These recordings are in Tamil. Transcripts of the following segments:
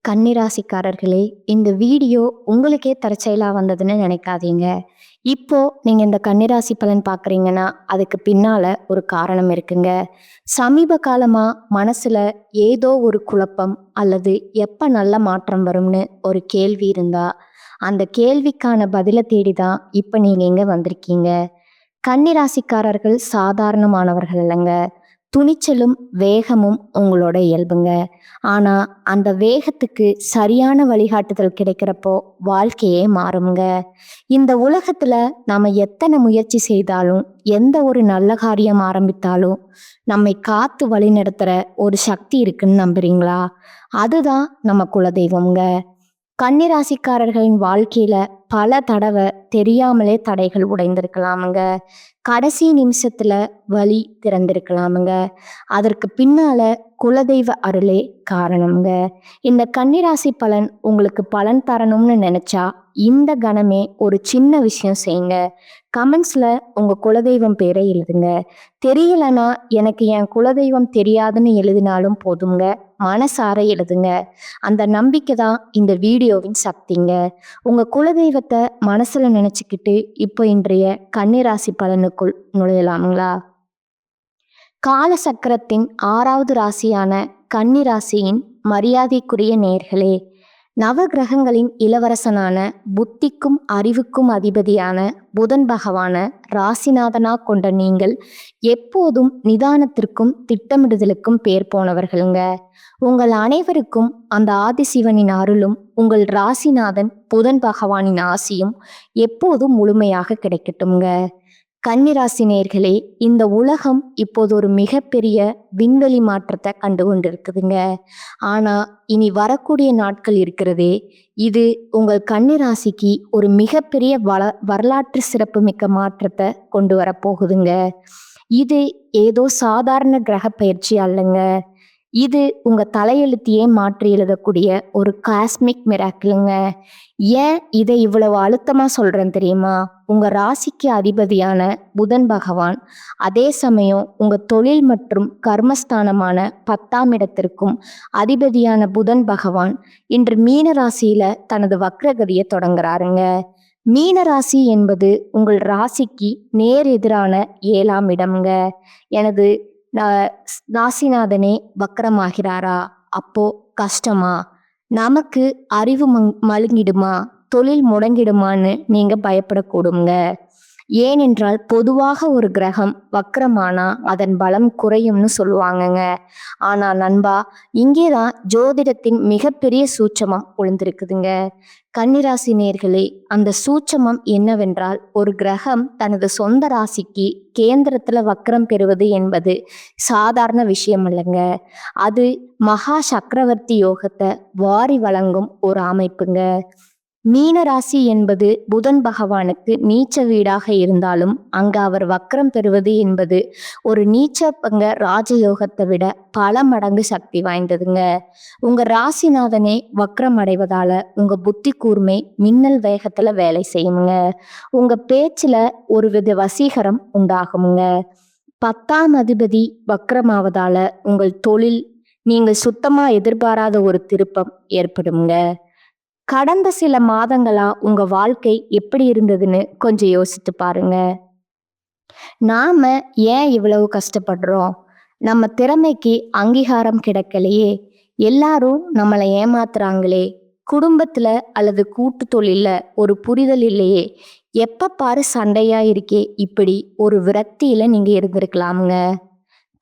கன்னிராசிக்காரர்களே, இந்த வீடியோ உங்களுக்கே தற்செயலா வந்ததுன்னு நினைக்காதீங்க. இப்போ நீங்க இந்த கன்னிராசி பலன் பார்க்குறீங்கன்னா, அதுக்கு பின்னால ஒரு காரணம் இருக்குங்க. சமீப காலமா மனசுல ஏதோ ஒரு குழப்பம் அல்லது எப்ப நல்ல மாற்றம் வரும்னு ஒரு கேள்வி இருந்தா, அந்த கேள்விக்கான பதில தேடி தான் இப்ப நீங்க இங்க வந்திருக்கீங்க. கன்னிராசிக்காரர்கள் சாதாரணமானவர்கள் இல்லைங்க. துணிச்சலும் வேகமும் உங்களோட இயல்புங்க. ஆனா அந்த வேகத்துக்கு சரியான வழிகாட்டுதல் கிடைக்கிறப்போ வாழ்க்கையே மாறுங்க. இந்த உலகத்துல நாம எத்தனை முயற்சி செய்தாலும், எந்த ஒரு நல்ல காரியம் ஆரம்பித்தாலும் நம்மை காத்து வழிநடத்துற ஒரு சக்தி இருக்குன்னு நம்புறீங்களா? அதுதான் நம்ம குலதெய்வம்ங்க. கன்னிராசிக்காரர்களின் வாழ்க்கையில பல தடவை தெரியாமலே தடைகள் உடைந்திருக்கலாமுங்க. கடைசி நிமிஷத்துல வழி திறந்திருக்கலாமுங்க. அதற்கு பின்னால குலதெய்வ அருளே காரணம்ங்க. இந்த கன்னிராசி பலன் உங்களுக்கு பலன் தரணும்னு நினைச்சா இந்த கணமே ஒரு சின்ன விஷயம் செய்யுங்க. கமெண்ட்ஸ்ல உங்க குலதெய்வம் பேரை எழுதுங்க. தெரியலனா எனக்கு என் குலதெய்வம் தெரியாதுன்னு எழுதினாலும் போதுங்க. மனசார எழுதுங்க. அந்த நம்பிக்கை தான் இந்த வீடியோவின் சக்திங்க. உங்க குலதெய்வத்தை மனசுல நினைச்சுக்கிட்டு இப்போ இன்றைய கன்னிராசி பலனுக்குள் நுழையலாமுங்களா? கால சக்கரத்தின் 6வது ராசியான கன்னிராசியின் மரியாதைக்குரிய நேர்களே, நவகிரகங்களின் இளவரசனான புத்திக்கும் அறிவுக்கும் அதிபதியான புதன் பகவான ராசிநாதனா கொண்ட நீங்கள் எப்போதும் நிதானத்திற்கும் திட்டமிடுதலுக்கும் பேர் போனவர்களுங்க. உங்கள் அனைவருக்கும் அந்த ஆதிசிவனின் அருளும் உங்கள் ராசிநாதன் புதன் பகவானின் ஆசியும் எப்போதும் முழுமையாக கிடைக்கட்டும்ங்க. கன்னிராசி நேர்களே, இந்த உலகம் இப்போது ஒரு மிகப்பெரிய விண்வெளி மாற்றத்தை கண்டு கொண்டிருக்குதுங்க. ஆனா இனி வரக்கூடிய நாட்கள் இருக்கிறதே, இது உங்கள் கன்னிராசிக்கு ஒரு மிகப்பெரிய வரலாற்று சிறப்புமிக்க மாற்றத்தை கொண்டு வரப்போகுதுங்க. இது ஏதோ சாதாரண கிரக பயிற்சி அல்லங்க. இது உங்க தலையெழுத்தையே மாற்றி எழுதக்கூடிய ஒரு காஸ்மிக் மிராக்கிளுங்க. ஏன் இதை இவ்வளவு அழுத்தமா சொல்றேன் தெரியுமா? உங்க ராசிக்கு அதிபதியான புதன் பகவான் அதே சமயம் உங்க தொழில் மற்றும் கர்மஸ்தானமான 10ஆம் இடத்திற்கும் அதிபதியான புதன் பகவான் இன்று மீன ராசியில தனது வக்ரகதியை தொடங்குறாருங்க. மீன ராசி என்பது உங்கள் ராசிக்கு நேர் எதிரான 7ஆம் இடம்ங்க. எனது ராசிநாதனே வக்கரமாகிறாரா? அப்போ கஷ்டமா? நமக்கு அறிவு மழுங்கிடுமா, தொழில் முடங்கிடுமான்னு நீங்க பயப்படக்கூடுங்க. ஏனென்றால் பொதுவாக ஒரு கிரகம் வக்கரமானா அதன் பலம் குறையும்னு சொல்லுவாங்கங்க. ஆனா நண்பா, இங்கேதான் ஜோதிடத்தின் மிகப்பெரிய சூட்சமம் ஒளிந்திருக்குதுங்க. கன்னிராசி நேர்களே, அந்த சூட்சமம் என்னவென்றால், ஒரு கிரகம் தனது சொந்த ராசிக்கு கேந்திரத்துல வக்கரம் பெறுவது என்பது சாதாரண விஷயம் இல்லைங்க. அது மகா சக்கரவர்த்தி யோகத்தை வாரி வழங்கும் ஒரு அமைப்புங்க. மீன ராசி என்பது புதன் பகவானுக்கு நீச்ச வீடாக இருந்தாலும் அங்க அவர் வக்கரம் பெறுவது என்பது ஒரு நீச்சபங்க ராஜயோகத்தை விட பல மடங்கு சக்தி வாய்ந்ததுங்க. உங்க ராசிநாதனே வக்கரம் அடைவதால உங்க புத்தி கூர்மை மின்னல் வேகத்துல வேலை செய்யுங்க. உங்க பேச்சுல ஒரு வித வசீகரம் உண்டாகுங்க. 10ஆம் அதிபதி வக்கரமாவதால உங்கள் தொழில் நீங்கள் சுத்தமா எதிர்பாராத ஒரு திருப்பம் ஏற்படுங்க. கடந்த சில மாதங்களா உங்க வாழ்க்கை எப்படி இருந்ததுன்னு கொஞ்சம் யோசித்து பாருங்க. நாம ஏன் இவ்வளவு கஷ்டப்படுறோம்? நம்ம திறமைக்கு அங்கீகாரம் கிடைக்கலையே, எல்லாரும் நம்மளை ஏமாத்துறாங்களே, குடும்பத்துல அல்லது கூட்டு தொழில்ல ஒரு புரிதல் இல்லையே, எப்ப பாரு சண்டையா இருக்கே, இப்படி ஒரு விரக்தியில நீங்க இருந்திருக்கலாமுங்க.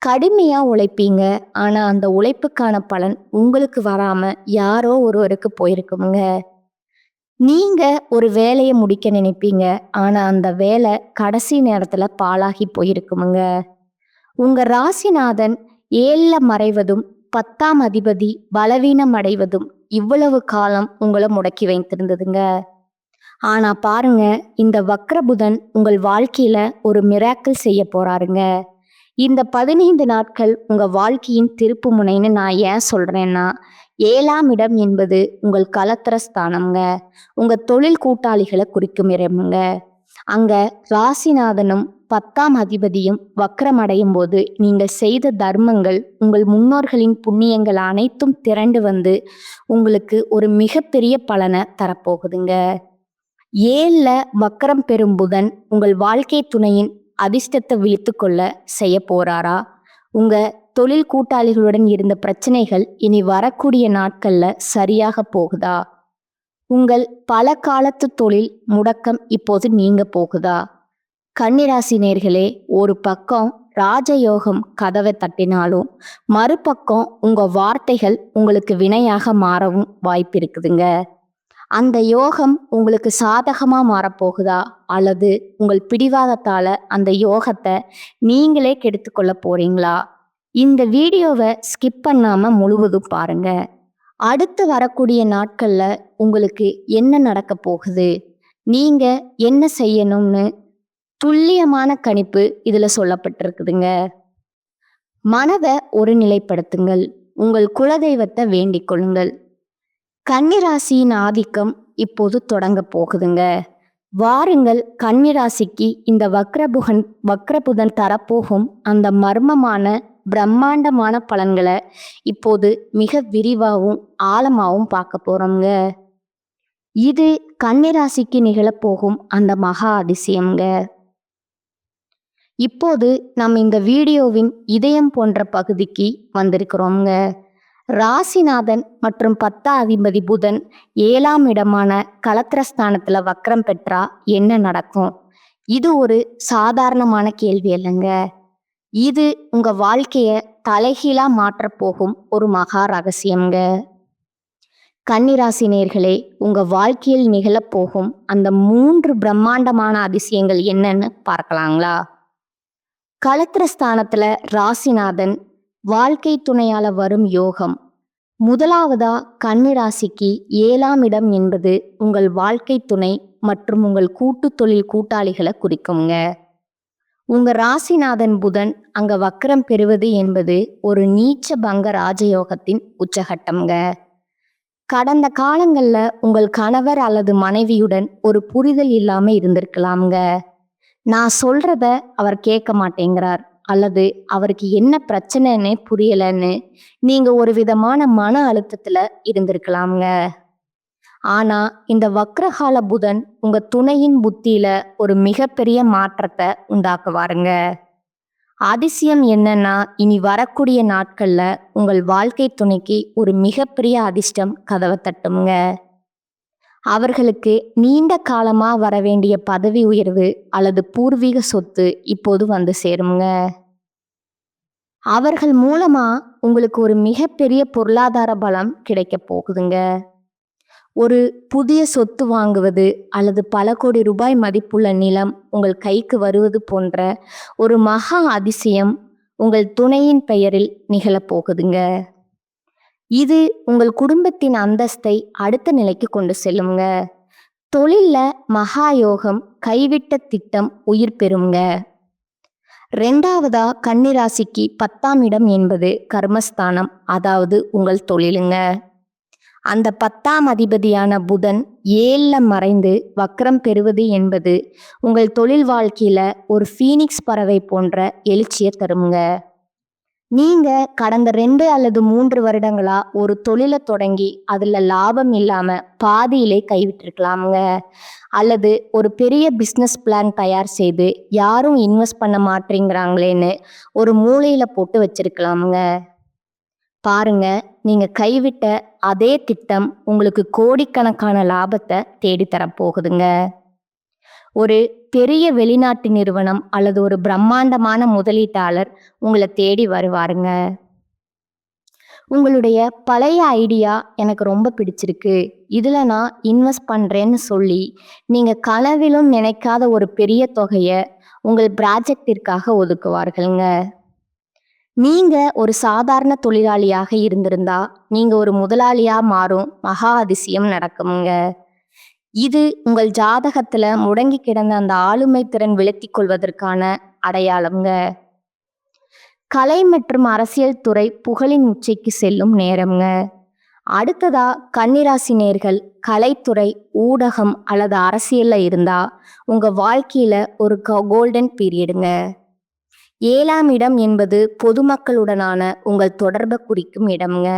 கடுமையா உழைப்பீங்க. ஆனா அந்த உழைப்புக்கான பலன் உங்களுக்கு வராம யாரோ ஒருவருக்கு போயிருக்குமுங்க. நீங்க ஒரு வேலையை முடிக்க நினைப்பீங்க. ஆனா அந்த வேலை கடைசி நேரத்துல பாழாகி போயிருக்குமுங்க. உங்க ராசிநாதன் 7ல மறைவதும் 10ஆம் அதிபதி பலவீனம் அடைவதும் இவ்வளவு காலம் உங்களை முடக்கி வைத்திருந்ததுங்க. ஆனா பாருங்க, இந்த வக்ரபுதன் உங்கள் வாழ்க்கையில ஒரு மிராக்கிள் செய்ய போறாருங்க. இந்த 15 நாட்கள் உங்க வாழ்க்கையின் திருப்பு முனைன்னு நான் ஏன் சொல்றேன்னா, 7ஆம் இடம் என்பது உங்கள் கலத்திர ஸ்தானம்ங்க. உங்க தொழில் கூட்டாளிகளை குறிக்கும் இடமுங்க. அங்க ராசிநாதனும் 10ஆம் அதிபதியும் வக்ரமடையும் போது நீங்கள் செய்த தர்மங்கள், உங்கள் முன்னோர்களின் புண்ணியங்கள் அனைத்தும் திரண்டு வந்து உங்களுக்கு ஒரு மிகப்பெரிய பலனை தரப்போகுதுங்க. 7ல வக்ரம் பெறும் புதன் உங்கள் வாழ்க்கை துணையின் அதிர்ஷ்டத்தை விழித்து கொள்ள செய்ய போறாரா? உங்க தொழில் கூட்டாளிகளுடன் இருந்த பிரச்சனைகள் இனி வரக்கூடிய நாட்கள்ல சரியாக போகுதா? உங்கள் பல காலத்து தொழில் முடக்கம் இப்போது நீங்க போகுதா? கன்னிராசி நேர்களே, ஒரு பக்கம் ராஜயோகம் கதவை தட்டினாலும் மறுபக்கம் உங்க வார்த்தைகள் உங்களுக்கு வினையாக மாறவும் வாய்ப்பு இருக்குதுங்க. அந்த யோகம் உங்களுக்கு சாதகமா மாறப்போகுதா, அல்லது உங்கள் பிடிவாதத்தால அந்த யோகத்தை நீங்களே கெடுத்துக்கொள்ள போறீங்களா? இந்த வீடியோவை ஸ்கிப் பண்ணாம முழுவதும் பாருங்க. அடுத்து வரக்கூடிய நாட்கள்ல உங்களுக்கு என்ன நடக்க போகுது, நீங்க என்ன செய்யணும்னு துல்லியமான கணிப்பு இதுல சொல்லப்பட்டிருக்குதுங்க. மனதை ஒருநிலைப்படுத்துங்கள். உங்கள் குலதெய்வத்தை வேண்டிக் கொள்ளுங்கள். கன்னிராசியின் ஆதிக்கம் இப்போது தொடங்க போகுதுங்க. வாருங்கள், கன்னிராசிக்கு இந்த வக்ரபுதன் தரப்போகும் அந்த மர்மமான பிரம்மாண்டமான பலன்களை இப்போது மிக விரிவாகவும் ஆழமாகவும் பார்க்க போறோங்க. இது கன்னிராசிக்கு நிகழப்போகும் அந்த மகா அதிசயம்ங்க. இப்போது நம்ம இந்த வீடியோவின் இதயம் போன்ற பகுதிக்கு வந்திருக்கிறோங்க. ராசிநாதன் மற்றும் 10ஆம் அதிபதி புதன் 7ஆம் இடமான கலத்திரஸ்தானத்துல வக்ரம் பெற்றா என்ன நடக்கும்? இது ஒரு சாதாரணமான கேள்வி இல்லைங்க. இது உங்க வாழ்க்கைய தலைகீழா மாற்றப் போகும் ஒரு மகா ரகசியம்ங்க. கன்னிராசி நேர்களே, உங்க வாழ்க்கையில் நிகழப்போகும் அந்த 3 பிரம்மாண்டமான அதிசயங்கள் என்னன்னு பார்க்கலாங்களா? கலத்திரஸ்தானத்துல ராசிநாதன் வாழ்க்கை துணையால வரும் யோகம். முதலாவதா கன்னிராசிக்கு 7ஆம் இடம் என்பது உங்கள் வாழ்க்கை துணை மற்றும் உங்கள் கூட்டு தொழில் கூட்டாளிகளை குறிக்குங்க. உங்க ராசிநாதன் புதன் அங்க வக்ரம் பெறுவது என்பது ஒரு நீச்ச பங்க ராஜயோகத்தின் உச்சகட்டம்ங்க. கடந்த காலங்கள்ல உங்கள் கணவர் அல்லது மனைவியுடன் ஒரு புரிதல் இல்லாம இருந்திருக்கலாம்ங்க. நான் சொல்றத அவர் கேட்க மாட்டேங்கிறார், அல்லது அவருக்கு என்ன பிரச்சனைன்னு புரியலன்னு நீங்க ஒரு விதமான மன அழுத்தத்துல இருந்திருக்கலாம்ங்க. ஆனா இந்த வக்ரகால புதன் உங்க துணையின் புத்தியில ஒரு மிகப்பெரிய மாற்றத்தை உண்டாக்குவாருங்க. அதிசயம் என்னன்னா, இனி வரக்கூடிய நாட்கள்ல உங்கள் வாழ்க்கை துணைக்கு ஒரு மிகப்பெரிய அதிர்ஷ்டம் கதவை தட்டுங்க. அவர்களுக்கு நீண்ட காலமா வர வேண்டிய பதவி உயர்வு அல்லது பூர்வீக சொத்து இப்போது வந்து சேருங்க. அவர்கள் மூலமா உங்களுக்கு ஒரு மிகப்பெரிய பொருளாதார பலம் கிடைக்க போகுதுங்க. ஒரு புதிய சொத்து வாங்குவது அல்லது பல கோடி ரூபாய் மதிப்புள்ள நிலம் உங்கள் கைக்கு வருவது போன்ற ஒரு மகா அதிசயம் உங்கள் துணையின் பெயரில் நிகழப்போகுதுங்க. இது உங்கள் குடும்பத்தின் அந்தஸ்தை அடுத்த நிலைக்கு கொண்டு செல்லுங்க. தொழில்ல மகா யோகம், கைவிட்ட திட்டம் உயிர் பெறுங்க. 2வதா கன்னிராசிக்கு 10ஆம் இடம் என்பது கர்மஸ்தானம், அதாவது உங்கள் தொழிலுங்க. அந்த 10ஆம் அதிபதியான புதன் 7ல மறைந்து வக்ரம் பெறுவது என்பது உங்கள் தொழில் வாழ்க்கையில ஒரு ஃபீனிக்ஸ் பறவை போன்ற எழுச்சியை தருங்க. நீங்க கடந்த 2 அல்லது 3 வருடங்களா ஒரு தொழிலை தொடங்கி அதுல லாபம் இல்லாம பாதியிலே கைவிட்டிருக்கலாமுங்க. அல்லது ஒரு பெரிய பிஸ்னஸ் பிளான் தயார் செய்து யாரும் இன்வெஸ்ட் பண்ண மாட்டேங்கிறாங்களேன்னு ஒரு மூலையில போட்டு வச்சிருக்கலாமுங்க. பாருங்க, நீங்க கைவிட்ட அதே திட்டம் உங்களுக்கு கோடிக்கணக்கான லாபத்தை தேடித்தர போகுதுங்க. ஒரு பெரிய வெளிநாட்டு நிறுவனம் அல்லது ஒரு பிரம்மாண்டமான முதலீட்டாளர் உங்களை தேடி வருவாருங்க. உங்களுடைய பழைய ஐடியா எனக்கு ரொம்ப பிடிச்சிருக்கு, இதுல நான் இன்வெஸ்ட் பண்றேன்னு சொல்லி நீங்க கனவிலும் நினைக்காத ஒரு பெரிய தொகையை உங்கள் ப்ராஜெக்டிற்காக ஒதுக்குவார்கள்ங்க. நீங்க ஒரு சாதாரண தொழிலாளியாக இருந்திருந்தா நீங்க ஒரு முதலாளியா மாறும் மகா அதிசயம் நடக்குங்க. இது உங்கள் ஜாதகத்துல முடங்கி கிடந்த அந்த ஆளுமை திறன் விளக்கி கொள்வதற்கான அடையாளம்ங்க. கலை மற்றும் அரசியல் துறை புகழின் உச்சிக்கு செல்லும் நேரம்ங்க. அடுத்ததா கன்னிராசி நேர்கள் கலைத்துறை, ஊடகம் அல்லது அரசியல்ல இருந்தா உங்க வாழ்க்கையில ஒரு கோல்டன் பீரியடுங்க. 7ஆம் இடம் என்பது பொதுமக்களுடனான உங்கள் தொடர்பை குறிக்கும் இடம்ங்க.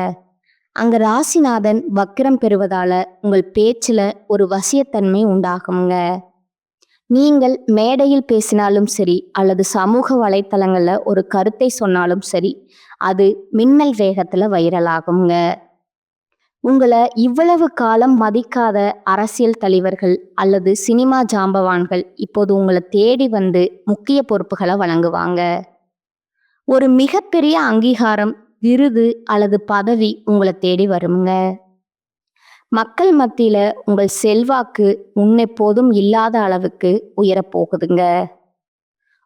அங்க ராசிநாதன் வக்கிரம் பெறுவதால உங்கள் பேச்சுல ஒரு வசியத்தன்மை உண்டாகுங்க. நீங்கள் மேடையில் பேசினாலும் சரி அல்லது சமூக வலைத்தளங்கள்ல ஒரு கருத்தை சொன்னாலும் சரி, அது மின்னல் வேகத்துல வைரல் ஆகுங்க. உங்களை இவ்வளவு காலம் மதிக்காத அரசியல் தலைவர்கள் அல்லது சினிமா ஜாம்பவான்கள் இப்போது உங்களை தேடி வந்து முக்கிய பொறுப்புகளை வழங்குவாங்க. ஒரு மிகப்பெரிய அங்கீகாரம், விருது அல்லது பதவி உங்களை தேடி வருங்க. மக்கள் மத்தியில உங்கள் செல்வாக்கு முன்னெப்போதும் இல்லாத அளவுக்கு உயரப்போகுதுங்க.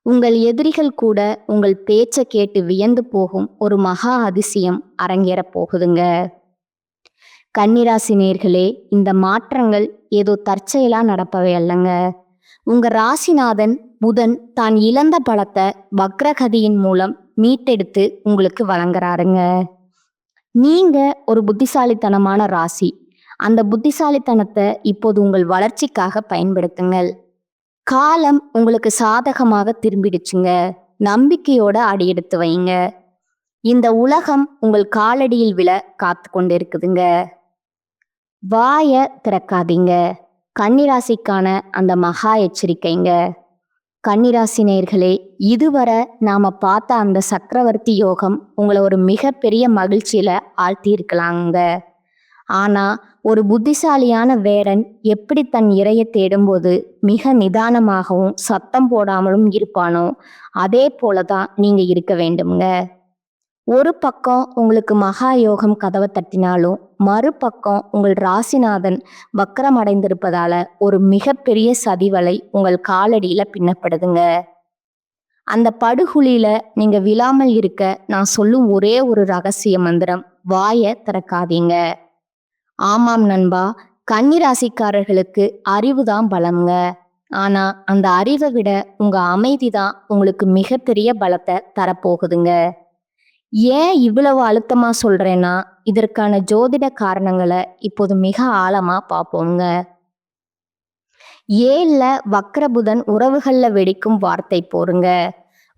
உங்கள் எதிரிகள் கூட உங்கள் பேச்சை கேட்டு வியந்து போகும் ஒரு மகா அதிசயம் அரங்கேறப் போகுதுங்க. கன்னிராசி நேர்களே, இந்த மாற்றங்கள் ஏதோ தற்செயலா நடப்பவை அல்லங்க. உங்க ராசிநாதன் புதன் தான் இழந்த பலத்தை வக்ரகதியின் மூலம் மீட்டெடுத்து உங்களுக்கு வழங்குறாருங்க. நீங்க ஒரு புத்திசாலித்தனமான ராசி. அந்த புத்திசாலித்தனத்தை இப்போது உங்கள் வளர்ச்சிக்காக பயன்படுத்துங்கள். காலம் உங்களுக்கு சாதகமாக திரும்பிடுச்சுங்க. நம்பிக்கையோட அடியெடுத்து வைங்க. இந்த உலகம் உங்கள் காலடியில் விழ காத்து கொண்டு இருக்குதுங்க. வாய திறக்காதீங்க. கன்னிராசிக்கான அந்த மகா எச்சரிக்கைங்க. கன்னிராசி நேயர்களே, இதுவரை நாம பார்த்த அந்த சக்கரவர்த்தி யோகம் உங்களை ஒரு மிகப்பெரிய மகிழ்ச்சியில ஆழ்த்தி இருக்கலாங்க. ஆனா ஒரு புத்திசாலியான வேடன் எப்படி தன் இரையை தேடும்போது மிக நிதானமாகவும் சத்தம் போடாமலும் இருப்பானோ, அதே போலதான் நீங்க இருக்க வேண்டும்ங்க. ஒரு பக்கம் உங்களுக்கு மகா யோகம் கதவை தட்டினாலும் மறுபக்கம் உங்கள் ராசிநாதன் வக்கரம் அடைந்திருப்பதால ஒரு மிகப்பெரிய சதிவலை உங்கள் காலடியில பின்னப்படுதுங்க. அந்த படுகுழியில நீங்க விழாமல் இருக்க நான் சொல்லும் ஒரே ஒரு ரகசிய மந்திரம்: வாய திறக்காதீங்க. ஆமாம் நண்பா, கன்னிராசிக்காரர்களுக்கு அறிவுதான் பலம்ங்க. ஆனா அந்த அறிவை விட உங்க அமைதி தான் உங்களுக்கு மிகப்பெரிய பலத்தை தரப்போகுதுங்க. ஏன் இவ்வளவு அழுத்தமா சொல்றேன்னா, இதற்கான ஜோதிட காரணங்களை இப்போது மிக ஆழமா பார்ப்போங்க. 7ல வக்ரபுதன் உறவுகள்ல வெடிக்கும் வார்த்தை போருங்க.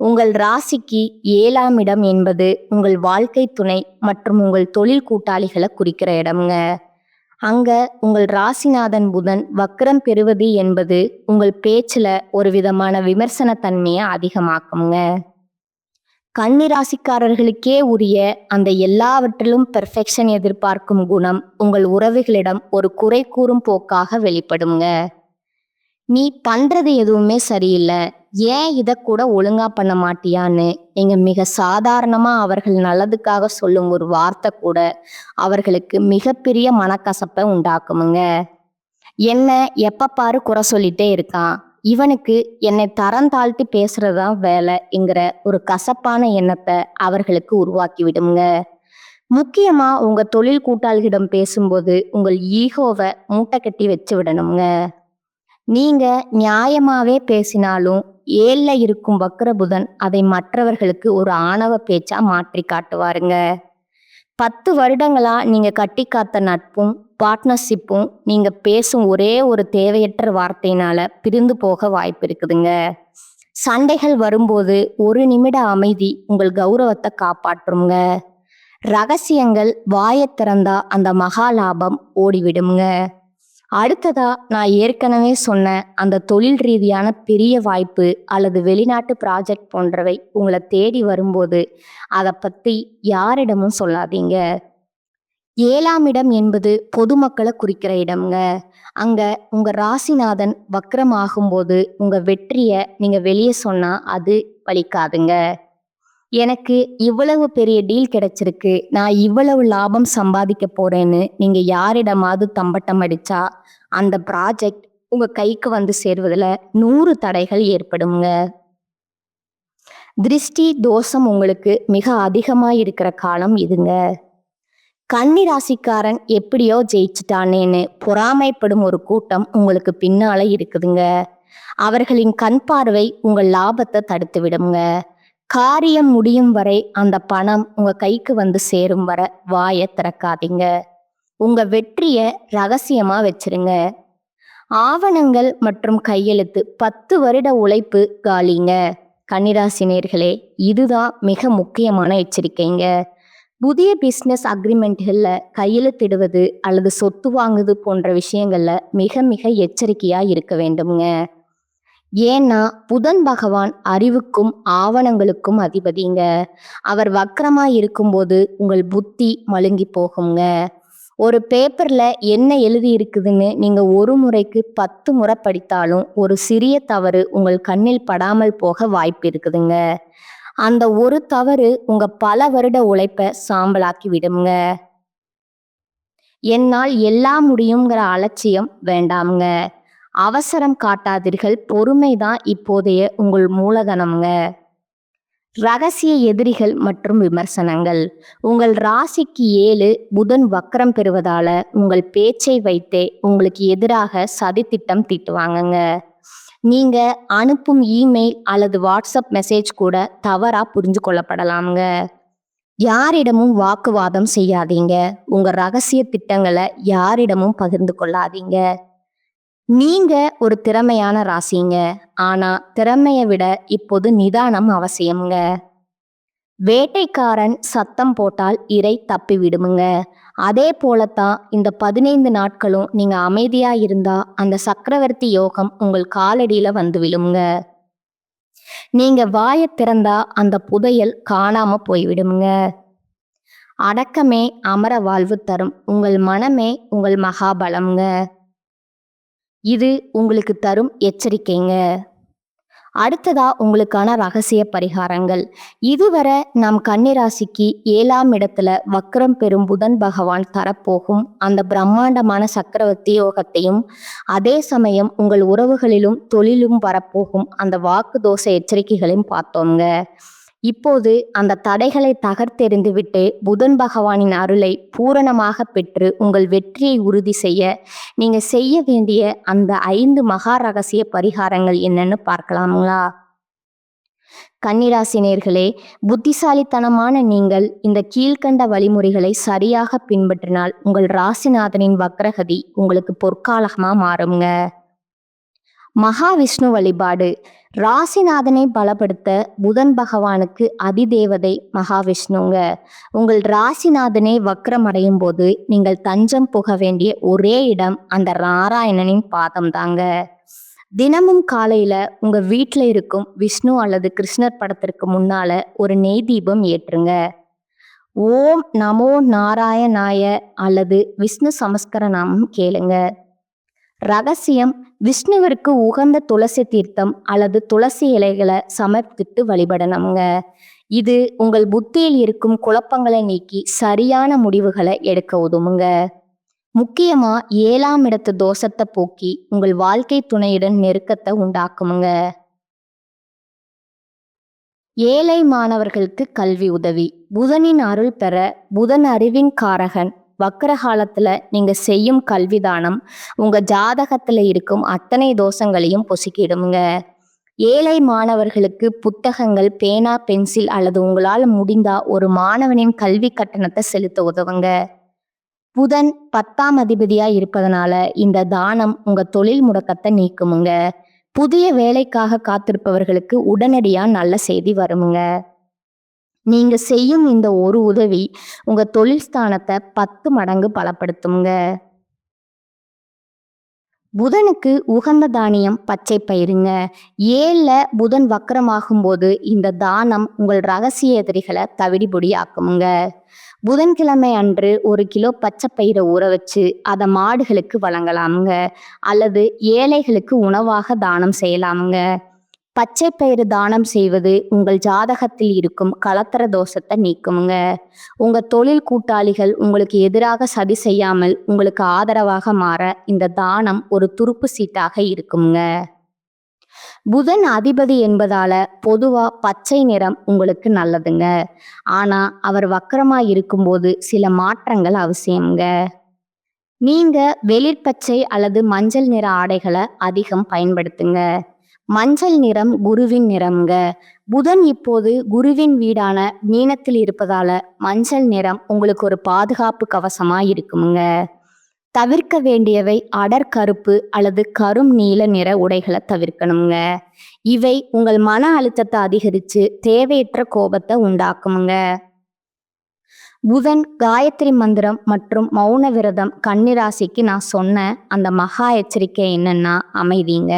உங்கள் ராசிக்கு 7ஆம் இடம் என்பது உங்கள் வாழ்க்கை துணை மற்றும் உங்கள் தொழில் கூட்டாளிகளை குறிக்கிற இடம்ங்க. அங்க உங்கள் ராசிநாதன் புதன் வக்ரம் பெறுவது என்பது உங்கள் பேச்சுல ஒரு விதமான விமர்சன தன்மையை அதிகமாக்குங்க. கன்னிராசிக்காரர்களுக்கே உரிய அந்த எல்லாவற்றிலும் பெர்ஃபெக்ஷன் எதிர்பார்க்கும் குணம் உங்கள் உறவுகளிடம் ஒரு குறை கூறும் போக்காக வெளிப்படுங்க. நீ பண்றது எதுவுமே சரியில்லை, ஏன் இதை கூட ஒழுங்கா பண்ண மாட்டியான்னு நீங்க மிக சாதாரணமா அவர்கள் நல்லதுக்காக சொல்லும் ஒரு வார்த்தை கூட அவர்களுக்கு மிகப்பெரிய மனக்கசப்பை உண்டாக்குமுங்க. என்ன எப்ப பாரு குறை சொல்லிட்டே இருக்கான், இவனுக்கு என்னை தரம் தாழ்த்தி பேசுறதுதான் வேலைங்கிற ஒரு கசப்பான எண்ணத்தை அவர்களுக்கு உருவாக்கி விடுங்க. முக்கியமா உங்க தொழில் கூட்டாளிகளிடம் பேசும்போது உங்கள் ஈகோவை மூட்டை கட்டி வச்சு விடணுங்க. நீங்க நியாயமாவே பேசினாலும் 7ல இருக்கும் வக்ரபுதன் அதை மற்றவர்களுக்கு ஒரு ஆணவ பேச்சா மாற்றி காட்டுவாருங்க. 10 வருடங்களா நீங்க கட்டி காத்த நட்பும் பார்ட்னர்ஷிப்பும் நீங்க பேசும் ஒரே ஒரு தேவையற்ற வார்த்தையினால பிரிந்து போக வாய்ப்பு இருக்குதுங்க. சண்டைகள் வரும்போது ஒரு நிமிட அமைதி உங்கள் கௌரவத்தை காப்பாற்றுங்க. ரகசியங்கள் வாயை திறந்தா அந்த மகா லாபம் ஓடிவிடுங்க. அடுத்ததா நான் ஏற்கனவே சொன்ன அந்த தொழில் ரீதியான பெரிய வாய்ப்பு அல்லது வெளிநாட்டு ப்ராஜெக்ட் போன்றவை உங்களை தேடி வரும்போது அதை பத்தி யாரிடமும் சொல்லாதீங்க. 7ஆம் இடம் என்பது பொதுமக்களை குறிக்கிற இடம்ங்க. அங்க உங்க ராசிநாதன் வக்ரம் ஆகும்போது உங்க வெற்றியை நீங்க வெளியே சொன்னா அது பலிக்காதுங்க. எனக்கு இவ்வளவு பெரிய டீல் கிடைச்சிருக்கு, நான் இவ்வளவு லாபம் சம்பாதிக்க போறேன்னு நீங்க யாரிடமாவது தம்பட்டம் அடிச்சா அந்த ப்ராஜெக்ட் உங்க கைக்கு வந்து சேர்வதில் 100 தடைகள் ஏற்படுங்க. திருஷ்டி தோஷம் உங்களுக்கு மிக அதிகமா இருக்கிற காலம் இதுங்க. கன்னி ராசிக்காரன் எப்படியோ ஜெயிச்சிட்டானேன்னு பொறாமைப்படும் ஒரு கூட்டம் உங்களுக்கு பின்னால இருக்குதுங்க. அவர்களின் கண் பார்வை உங்கள் லாபத்தை தடுத்து விடுங்க. காரியம் முடியும் வரை அந்த பணம் உங்க கைக்கு வந்து சேரும் வரை வாயை திறக்காதீங்க. உங்க வெற்றிய ரகசியமா வச்சிருங்க. ஆவணங்கள் மற்றும் கையெழுத்து 10 வருட உழைப்பு காலிங்க. கன்னிராசி நேயர்களே, இதுதான் மிக முக்கியமான எச்சரிக்கைங்க. புதிய பிசினஸ் அக்ரிமெண்ட்கள்ல கையெழுத்திடுவது அல்லது சொத்து வாங்குவது போன்ற விஷயங்கள்ல மிக மிக எச்சரிக்கையா இருக்க வேண்டும்ங்க. ஏன்னா புதன் பகவான் அறிவுக்கும் ஆவணங்களுக்கும் அதிபதிங்க. அவர் வக்ரமா இருக்கும்போது உங்கள் புத்தி மழுங்கி போகுங்க. ஒரு பேப்பர்ல என்ன எழுதி இருக்குதுன்னு நீங்க ஒரு முறைக்கு 10 முறை படித்தாலும் ஒரு சிறிய தவறு உங்கள் கண்ணில் படாமல் போக வாய்ப்பு இருக்குதுங்க. அந்த ஒரு தவறு உங்க பல வருட உழைப்பை சாம்பலாக்கி விடுங்க. என்னால் எல்லாம் முடியுங்கிற அலட்சியம் வேண்டாம்ங்க. அவசரம் காட்டாதீர்கள். பொறுமைதான் இப்போதைய உங்கள் மூலதனம்ங்க. ரகசிய எதிரிகள் மற்றும் விமர்சனங்கள். உங்கள் ராசிக்கு 7 புதன் வக்ரம் பெறுவதால உங்கள் பேச்சை வைத்தே உங்களுக்கு எதிராக சதித்திட்டம் தீட்டுவாங்கங்க. நீங்க அனுப்பும் இமெயில் அல்லது வாட்ஸ்அப் மெசேஜ் கூட தவறா புரிஞ்சு கொள்ளப்படலாம்ங்க. யாரிடமும் வாக்குவாதம் செய்யாதீங்க. உங்க ரகசிய திட்டங்களை யாரிடமும் பகிர்ந்து கொள்ளாதீங்க. நீங்க ஒரு திறமையான ராசிங்க. ஆனா திறமையை விட இப்போது நிதானம் அவசியம்ங்க. வேட்டைக்காரன் சத்தம் போட்டால் இரை தப்பி விடுமுங்க. அதே போலத்தான் இந்த 15 நாட்களும் நீங்க அமைதியா இருந்தா அந்த சக்கரவர்த்தி யோகம் உங்கள் காலடியில வந்து விழுமுங்க. நீங்க வாயை திறந்தா அந்த புதையல் காணாம போய்விடுமுங்க. அடக்கமே அமர வாழ்வு தரும். உங்கள் மனமே உங்கள் மகாபலம்ங்க. இது உங்களுக்கு தரும் எச்சரிக்கைங்க. அடுத்ததா உங்களுக்கான ரகசிய பரிகாரங்கள். இதுவரை நம் கன்னிராசிக்கு 7ஆம் இடத்துல வக்ரம் பெறும் புதன் பகவான் தரப்போகும் அந்த பிரம்மாண்டமான சக்கரவர்த்தி யோகத்தையும், அதே சமயம் உங்கள் உறவுகளிலும் தொழிலும் வரப்போகும் அந்த வாக்கு தோஷ எச்சரிக்கைகளையும் பார்த்தோங்க. இப்போது அந்த தடைகளை தகர்த்தெறிந்து விட்டு புதன் பகவானின் அருளை பூரணமாக பெற்று உங்கள் வெற்றியை உறுதி செய்ய நீங்க செய்ய வேண்டிய அந்த 5 மகா ரகசிய பரிகாரங்கள் என்னன்னு பார்க்கலாங்களா? கன்னிராசி நேயர்களே, புத்திசாலித்தனமான நீங்கள் இந்த கீழ்க்கண்ட வழிமுறைகளை சரியாக பின்பற்றினால் உங்கள் ராசிநாதனின் வக்ரகதி உங்களுக்கு பொற்காலமா மாறுங்க. மகாவிஷ்ணு வழிபாடு. ராசிநாதனை பலப்படுத்த புதன் பகவானுக்கு அதிதேவதை மகாவிஷ்ணுங்க. உங்கள் ராசிநாதனை வக்ரம் அடையும் போது நீங்கள் தஞ்சம் புக வேண்டிய ஒரே இடம் அந்த நாராயணனின் பாதம் தாங்க. தினமும் காலையில உங்க வீட்டில் இருக்கும் விஷ்ணு அல்லது கிருஷ்ணர் படத்திற்கு முன்னால ஒரு நெய் தீபம் ஏற்றுங்க. ஓம் நமோ நாராயணாய அல்லது விஷ்ணு சமஸ்கர நாமம் கேளுங்க. ரகசியம்: விஷ்ணுவிற்கு உகந்த துளசி தீர்த்தம் அல்லது துளசி இலைகளை சமர்ப்பித்து வழிபடணுங்க. இது உங்கள் புத்தியில் இருக்கும் குழப்பங்களை நீக்கி சரியான முடிவுகளை எடுக்க உதவுங்க. முக்கியமா 7ஆம் இடத்து தோஷத்தை போக்கி உங்கள் வாழ்க்கை துணையுடன் நெருக்கத்தை உண்டாக்குமுங்க. ஏழை மாணவர்களுக்கு கல்வி உதவி. புதனின் அருள் பெற புதன் அறிவின் காரகன். வக்கர காலத்துல நீங்க செய்யும் கல்விதானம் உங்க ஜாதகத்துல இருக்கும் அத்தனை தோஷங்களையும் பொசுக்கிடுங்க. ஏழை மாணவர்களுக்கு புத்தகங்கள், பேனா, பென்சில் அல்லது உங்களால் முடிந்தா ஒரு மாணவனின் கல்வி கட்டணத்தை செலுத்த உதவுங்க. புதன் 10ஆம் அதிபதியா இருப்பதனால இந்த தானம் உங்க தொழில் முடக்கத்தை நீக்குமுங்க. புதிய வேலைக்காக காத்திருப்பவர்களுக்கு உடனடியா நல்ல செய்தி வருமுங்க. நீங்க செய்யும் இந்த ஒரு உதவி உங்க தொழில் ஸ்தானத்தை 10 மடங்கு பலப்படுத்துங்க. புதனுக்கு உகந்த தானியம் பச்சை பயிருங்க. 7ல புதன் வக்கரமாகும் போது இந்த தானம் உங்கள் ரகசிய எதிரிகளை தவிடிபொடி ஆக்குமுங்க. புதன்கிழமை அன்று 1 கிலோ பச்சை பயிரை ஊற வச்சு அதை மாடுகளுக்கு வழங்கலாமுங்க. அல்லது ஏழைகளுக்கு உணவாக தானம் செய்யலாமுங்க. பச்சை பயிறு தானம் செய்வது உங்கள் ஜாதகத்தில் இருக்கும் கலத்தர தோஷத்தை நீக்குமுங்க. உங்க தொழில் கூட்டாளிகள் உங்களுக்கு எதிராக சதி செய்யாமல் உங்களுக்கு ஆதரவாக மாற இந்த தானம் ஒரு துருப்பு சீட்டாக இருக்குங்க. புதன் அதிபதி என்பதால பொதுவா பச்சை நிறம் உங்களுக்கு நல்லதுங்க. ஆனா அவர் வக்கரமா இருக்கும்போது சில மாற்றங்கள் அவசியம்ங்க. நீங்க வெளிர்பச்சை அல்லது மஞ்சள் நிற ஆடைகளை அதிகம் பயன்படுத்துங்க. மஞ்சள் நிறம் குருவின் நிறம்ங்க. புதன் இப்போது குருவின் வீடான மீனத்தில் இருப்பதால மஞ்சள் நிறம் உங்களுக்கு ஒரு பாதுகாப்பு கவசமா இருக்குமுங்க. தவிர்க்க வேண்டியவை அடர் கருப்பு அல்லது கரும் நீல நிற உடைகளை தவிர்க்கணுங்க. இவை உங்கள் மன அழுத்தத்தை அதிகரித்து தேவையற்ற கோபத்தை உண்டாக்குமுங்க. புதன் காயத்ரி மந்திரம் மற்றும் மௌன விரதம் கன்னிராசிக்கு நான் சொன்ன அந்த மகா எச்சரிக்கை என்னன்னா அமைதிங்க.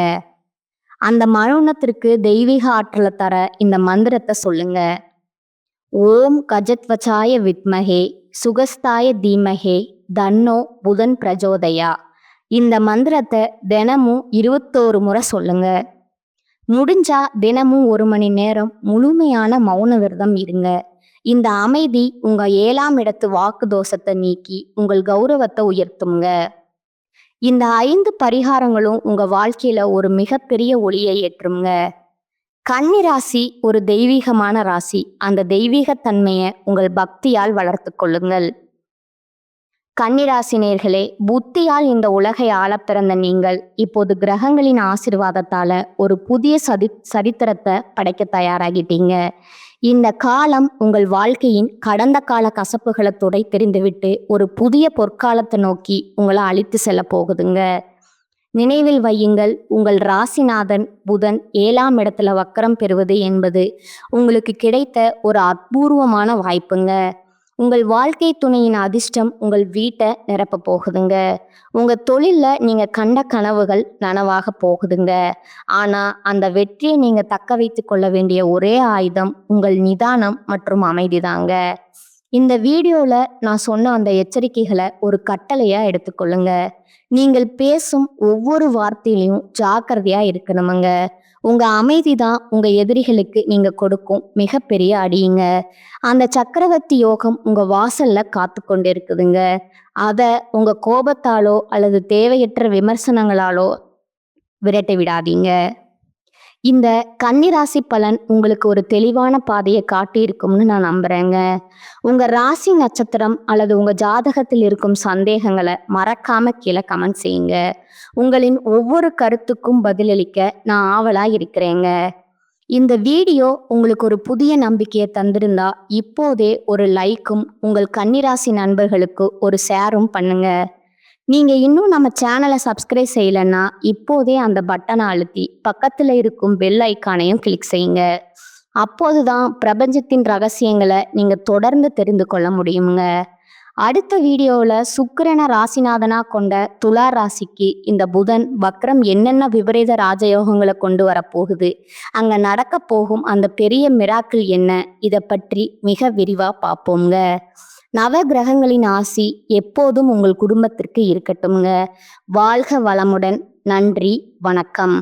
அந்த மௌனத்திற்கு தெய்வீக ஆற்றலை தர இந்த மந்திரத்தை சொல்லுங்க. ஓம் கஜத்வச்சாய வித்மகே சுகஸ்தாய தீமகே தன்னோ புதன் பிரஜோதயா. இந்த மந்திரத்தை தினமும் 21 முறை சொல்லுங்க. முடிஞ்சா தினமும் 1 மணி நேரம் முழுமையான மௌன விரதம் இருங்க. இந்த அமைதி உங்க 7ஆம் இடத்து வாக்கு தோஷத்தை நீக்கி உங்கள் கௌரவத்தை உயர்த்துங்க. இந்த 5 பரிகாரங்களும் உங்க வாழ்க்கையில ஒரு மிகப்பெரிய ஒளியை ஏற்றுங்க. கன்னிராசி ஒரு தெய்வீகமான ராசி. அந்த தெய்வீகத்தன்மையை உங்கள் பக்தியால் வளர்த்து கொள்ளுங்கள். கன்னிராசி நேயர்களே, புத்தியால் இந்த உலகை ஆளப் பிறந்த நீங்கள் இப்போது கிரகங்களின் ஆசீர்வாதத்தால ஒரு புதிய சரித்திரத்தை படைக்க தயாராகிட்டீங்க. இந்த காலம் உங்கள் வாழ்க்கையின் கடந்த கால கசப்புகளை துடைத்தெறிந்துவிட்டு ஒரு புதிய பொற்காலத்தை நோக்கி உங்களை அழைத்து செல்ல போகுதுங்க. நினைவில் வையுங்கள், உங்கள் ராசிநாதன் புதன் 7ஆம் இடத்துல வக்கரம் பெறுவது என்பது உங்களுக்கு கிடைத்த ஒரு அபூர்வமான வாய்ப்புங்க. உங்கள் வாழ்க்கை துணையின் அதிர்ஷ்டம் உங்கள் வீட்டை நிரப்ப போகுதுங்க. உங்க தொழில்ல நீங்க கண்ட கனவுகள் நனவாக போகுதுங்க. ஆனா அந்த வெற்றியை நீங்க தக்க வைத்து கொள்ள வேண்டிய ஒரே ஆயுதம் உங்கள் நிதானம் மற்றும் அமைதிதாங்க. இந்த வீடியோல நான் சொன்ன அந்த எச்சரிக்கைகளை ஒரு கட்டளையா எடுத்துக்கொள்ளுங்க. நீங்கள் பேசும் ஒவ்வொரு வார்த்தையிலையும் ஜாக்கிரதையா இருக்கணுமுங்க. உங்க அமைதி தான் உங்க எதிரிகளுக்கு நீங்க கொடுக்கும் மிகப்பெரிய அடியுங்க. அந்த சக்கரவர்த்தி யோகம் உங்க வாசல்ல காத்து கொண்டு இருக்குதுங்க. அதை உங்க கோபத்தாலோ அல்லது தேவையற்ற விமர்சனங்களாலோ விரட்டி விடாதீங்க. இந்த கன்னிராசி பலன் உங்களுக்கு ஒரு தெளிவான பாதையை காட்டியிருக்கும்னு நான் நம்புறேங்க. உங்க ராசி நட்சத்திரம் அல்லது உங்க ஜாதகத்தில் இருக்கும் சந்தேகங்களை மறக்காம கீழே கமெண்ட் செய்யுங்க. உங்களின் ஒவ்வொரு கருத்துக்கும் பதிலளிக்க நான் ஆவலா இருக்கிறேங்க. இந்த வீடியோ உங்களுக்கு ஒரு புதிய நம்பிக்கையை தந்திருந்தா இப்போதே ஒரு லைக்கும் உங்கள் கன்னிராசி நண்பர்களுக்கு ஒரு ஷேரும் பண்ணுங்க. நீங்க இன்னும் நம்ம சேனலை சப்ஸ்கிரைப் செய்யலைன்னா இப்போதே அந்த பட்டனை அழுத்தி பக்கத்துல இருக்கும் பெல் ஐக்கானையும் கிளிக் செய்யுங்க. அப்போதுதான் பிரபஞ்சத்தின் ரகசியங்களை நீங்க தொடர்ந்து தெரிந்து கொள்ள முடியுங்க. அடுத்த வீடியோவில் சுக்கிரனை ராசிநாதனா கொண்ட துலா ராசிக்கு இந்த புதன் வக்ரம் என்னென்ன விபரீத ராஜயோகங்களை கொண்டு வரப்போகுது, அங்க நடக்க போகும் அந்த பெரிய மிராக்கிள் என்ன, இதை பற்றி மிக விரிவா பார்ப்போங்க. நவ கிரகங்களின் ஆசி எப்போதும் உங்கள் குடும்பத்திற்கு இருக்கட்டும்ங்க. வாழ்க வளமுடன். நன்றி, வணக்கம்.